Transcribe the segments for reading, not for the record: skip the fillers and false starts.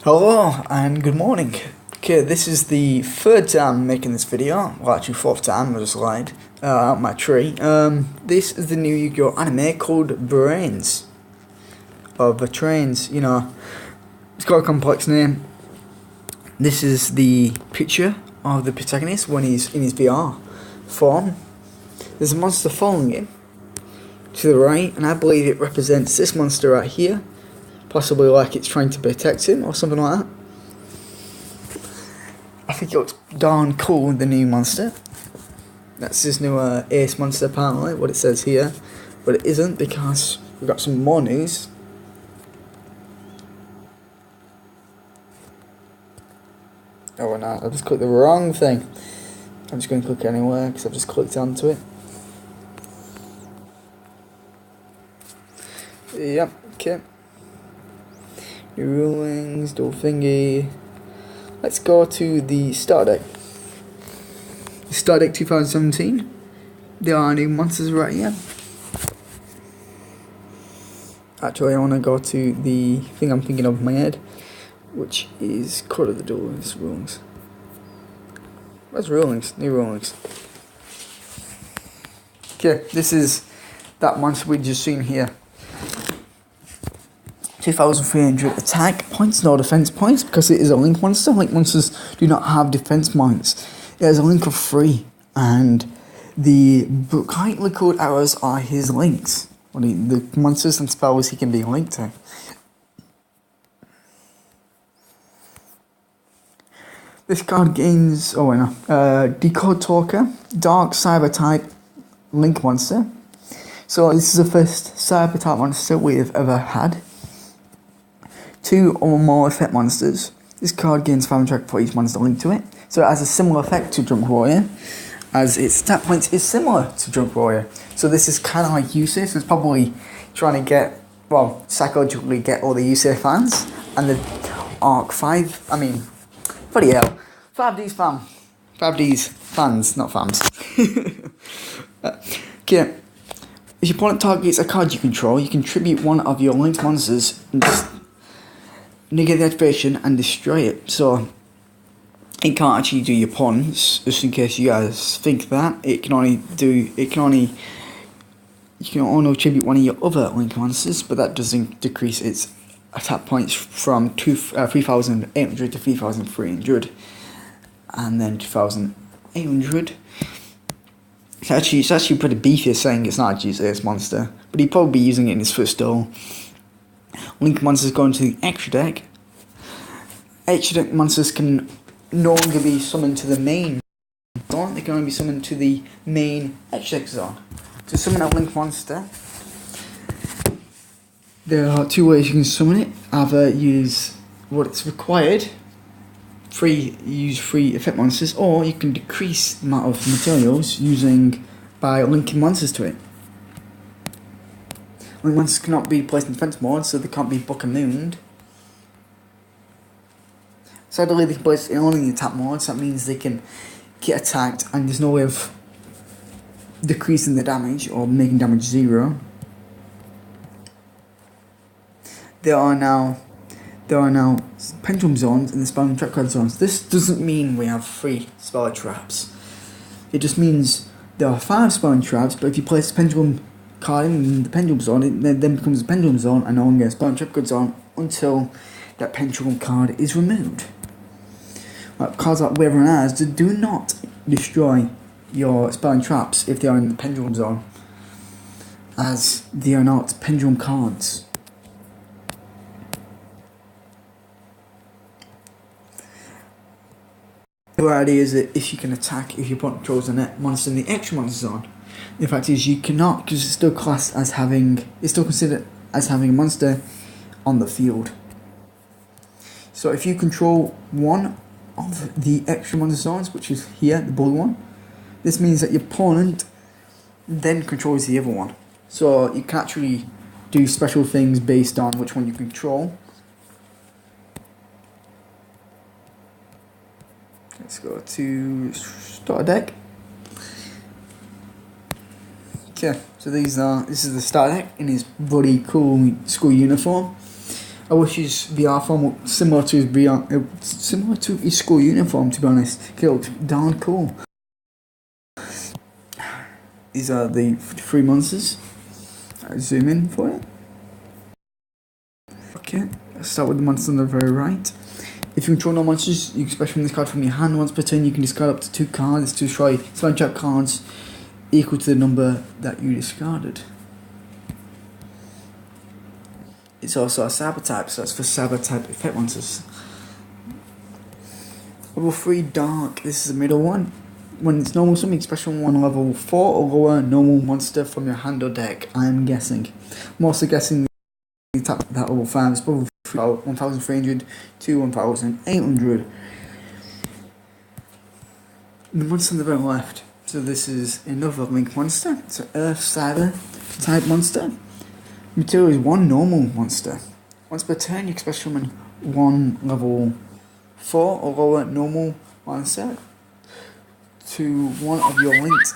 Hello and good morning. Okay, this is the third time making this video. Well, actually fourth time, I just lied. Out my tree. This is the new Yugioh anime called Vrains. Of the trains, it's got a complex name. This is the picture of the protagonist when he's in his VR form. There's a monster following him to the right, and I believe it represents this monster right here. Possibly like it's trying to protect him or something like that. I think it looks darn cool, the new monster. That's his new ace monster apparently, what it says here. But it isn't, because we've got some more news. Oh no, I just clicked the wrong thing. I'm just going to click anywhere because I've just clicked onto it. Yep, okay. New rulings, dual thingy. Let's go to the Star Deck. The Star Deck 2017. There are new monsters right here. Actually, I want to go to the thing I'm thinking of in my head, which is Code of the Duelist rulings. Where's rulings? New rulings. Okay, this is that monster we just seen here. 2,300 attack points, no defense points, because it is a link monster. Link monsters do not have defense points. It has a link of 3, and the brightly colored arrows are his links. The monsters and spells he can be linked to. This card gains, Decode Talker, Dark Cyber type link monster. So this is the first cyber type monster we've ever had. 2 or more effect monsters. This card gains 500 for each monster linked to it. So it has a similar effect to Drunk Warrior, as its stat points is similar to Drunk Warrior. So this is kind of like Yusei, so it's probably trying to psychologically get all the Yusei fans, and the Arc 5, bloody hell, 5D's fam. 5D's fans, not fans. Okay, if your opponent targets a card you control, you can tribute one of your linked monsters and just negate the activation and destroy it. So it can't actually do your opponents, just in case you guys think that. You can only tribute one of your other link monsters, but that doesn't decrease its attack points from 3,800 to 3,300, and then 2,800. It's actually pretty beefy, saying it's not a GCS monster, but he'd probably be using it in his first duel. Link monsters go into the extra deck. Extra deck monsters can no longer be summoned to the main zone, they can only be summoned to the main extra deck zone. To summon a link monster, there are 2 ways you can summon it. Either use what it's required, use 3 effect monsters, or you can decrease the amount of materials by linking monsters to it. Link monsters cannot be placed in defense mode, so they can't be Buckamooned. Sadly, they can place it only in the attack mode, so that means they can get attacked, and there's no way of decreasing the damage or making damage 0. There are now pendulum zones in the spell and trap card zones. This doesn't mean we have 3 spell traps. It just means there are 5 spell and traps, but if you place a pendulum card in the pendulum zone, it then becomes a pendulum zone and no longer a spell and trap card zone until that pendulum card is removed. Cards like Waver and Eyes do not destroy your spell and traps if they are in the pendulum zone, as they are not pendulum cards. The idea is that if you can attack if your opponent controls a monster in the extra monster zone, the fact is you cannot, because it's still considered as having a monster on the field. So if you control one of the extra monster zones, which is here, the blue one, this means that your opponent then controls the other one. So you can actually do special things based on which one you control. Let's go to Starter Deck. Okay, so this is the Starter Deck in his bloody cool school uniform. I wish his VR form looked similar to his VR, similar to his school uniform. To be honest, it looked darn cool. These are the 3 monsters. I zoom in for it. Okay, let's start with the monster on the very right. If you control no monsters, you can special this card from your hand. Once per turn, you can discard up to 2 cards to destroy 7 trap cards equal to the number that you discarded. It's also a Cyber type, so that's for Cyber type effect monsters. Level 3 Dark, this is the middle one. When it's normal, something special on level 4 or lower, normal monster from your hand or deck. I'm guessing. I'm also guessing the tap that level 5 is level 1300 to 1800. The monster on the very left. So this is another Link monster. It's an Earth Cyber type monster. Material is 1 normal monster. Once per turn, you can special summon 1 level 4 or lower normal monster to one of your linked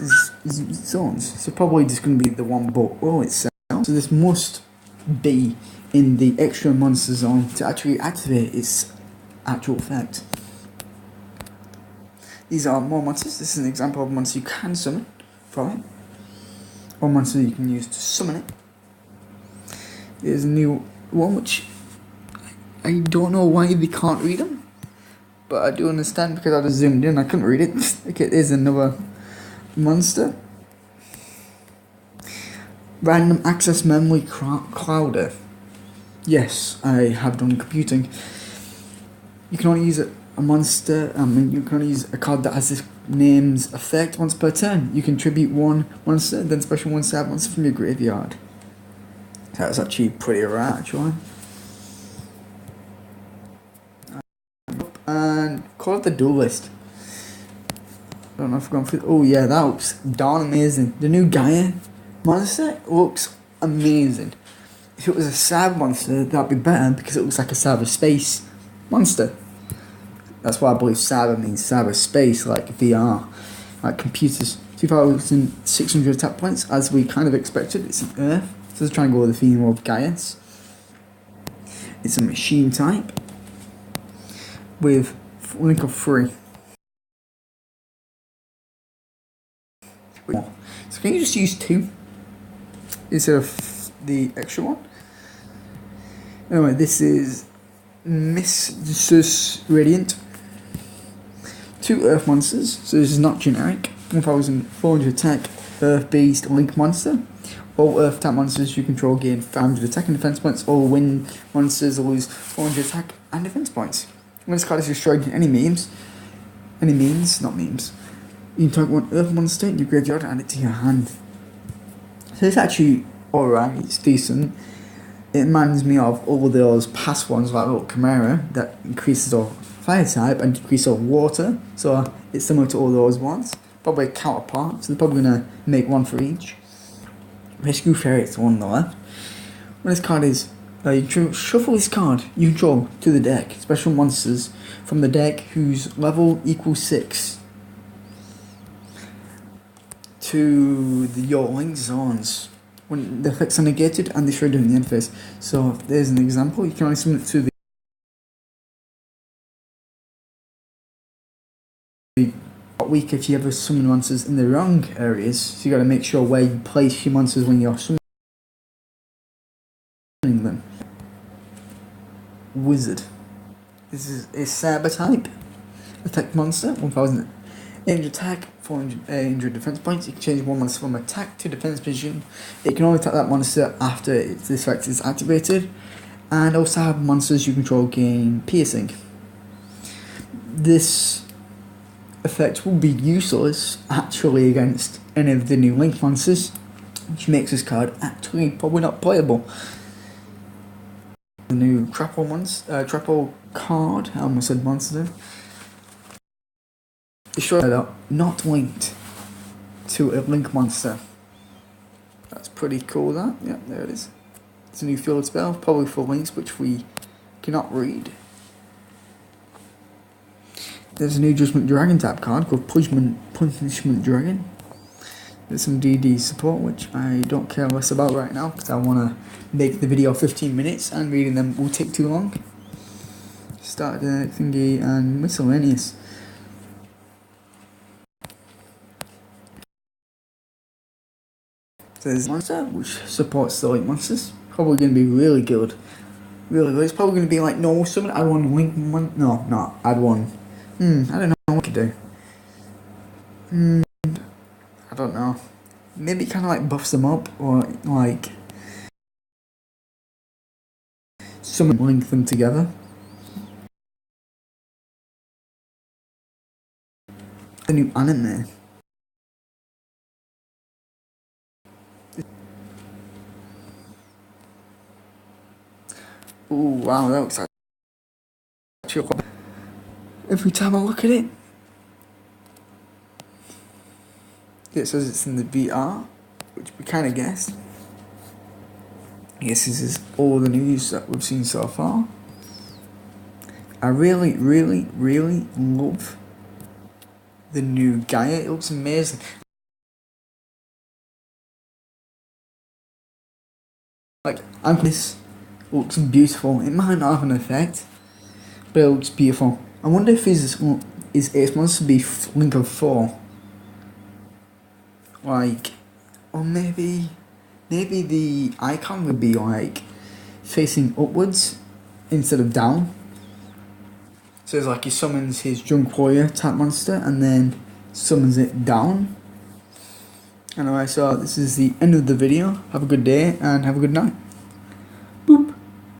zones. So probably just going to be the one but roll itself. So this must be in the extra monster zone to actually activate its actual effect. These are more monsters. This is an example of a monster you can summon from it, or monster you can use to summon it. There's a new one which I don't know why they can't read them, but I do understand because I just zoomed in, I couldn't read it. Okay, there's another monster. Random access memory clouder. Yes, I have done computing. You can only use a monster, you can only use a card that has this name's effect once per turn. You can tribute 1 monster, then special 1 sad monster from your graveyard. That's actually pretty rare, actually. And call it the Duelist. I don't know if I've gone through. Oh yeah, that looks darn amazing. The new Gaia monster looks amazing. If it was a cyber monster, that'd be better because it looks like a cyberspace monster. That's why I believe cyber means cyberspace, like VR, like computers. 2,600 attack points, as we kind of expected. It's an Earth. So let's try and go with the theme of Gaius. It's a machine type with link of 3. So can you just use 2 instead of the extra one? Anyway, this is Mrs. Radiant. 2 Earth monsters, so this is not generic. 1,400 attack, Earth Beast, Link monster. All Earth type monsters you control gain 500 attack and defense points. All Wind monsters lose 400 attack and defense points. When this card is destroyed in any memes, not memes, you can target 1 Earth monster in your graveyard and add it to your hand. So it's actually alright, it's decent. It reminds me of all those past ones like little Chimera that increases our fire type and decreases our water. So it's similar to all those ones. Probably a counterpart, so they're probably going to make 1 for each. Rescue Fairy, it's the one on the left. When this card is, you shuffle this card you draw to the deck. Special monsters from the deck whose level equals 6 to your link zones when the effects are negated and destroyed in the interface. So if there's an example, you can only summon it to the weak if you ever summon monsters in the wrong areas. So you got to make sure where you place your monsters when you're summoning them. Wizard. This is a Cyber type attack monster. 1,800 attack, 400 defense points. You can change 1 monster from attack to defense position. It can only attack that monster after its effect is activated. And also have monsters you control gain piercing. This effect will be useless actually against any of the new Link monsters, which makes this card actually probably not playable. The new Trapple card, I almost said monster. Destroy not linked to a Link monster. That's pretty cool, that. Yeah, there it is. It's a new field spell, probably for links which we cannot read. There's a new Judgment Dragon type card called Punishment Dragon. Get some DD support, which I don't care less about right now because I want to make the video 15 minutes and reading them will take too long. Start the thingy and miscellaneous. There's monster which supports the link monsters. Probably going to be really good. Really good. It's probably going to be like normal summon. Add one link one. No, not add one. I don't know what to do. I don't know. Maybe kind of like buffs them up or like summon link them together. The new anime. Ooh, wow, that looks actually quite. Every time I look at it, it says it's in the VR, which we kind of guessed. I guess this is all the news that we've seen so far. I really, really, really love the new Gaia. It looks amazing. Like, this looks beautiful. It might not have an effect, but it looks beautiful. I wonder if it's supposed to be Link of 4. Like, or maybe the icon would be like facing upwards instead of down. So it's like he summons his Drunk Warrior type monster and then summons it down. Anyway, so this is the end of the video. Have a good day and have a good night.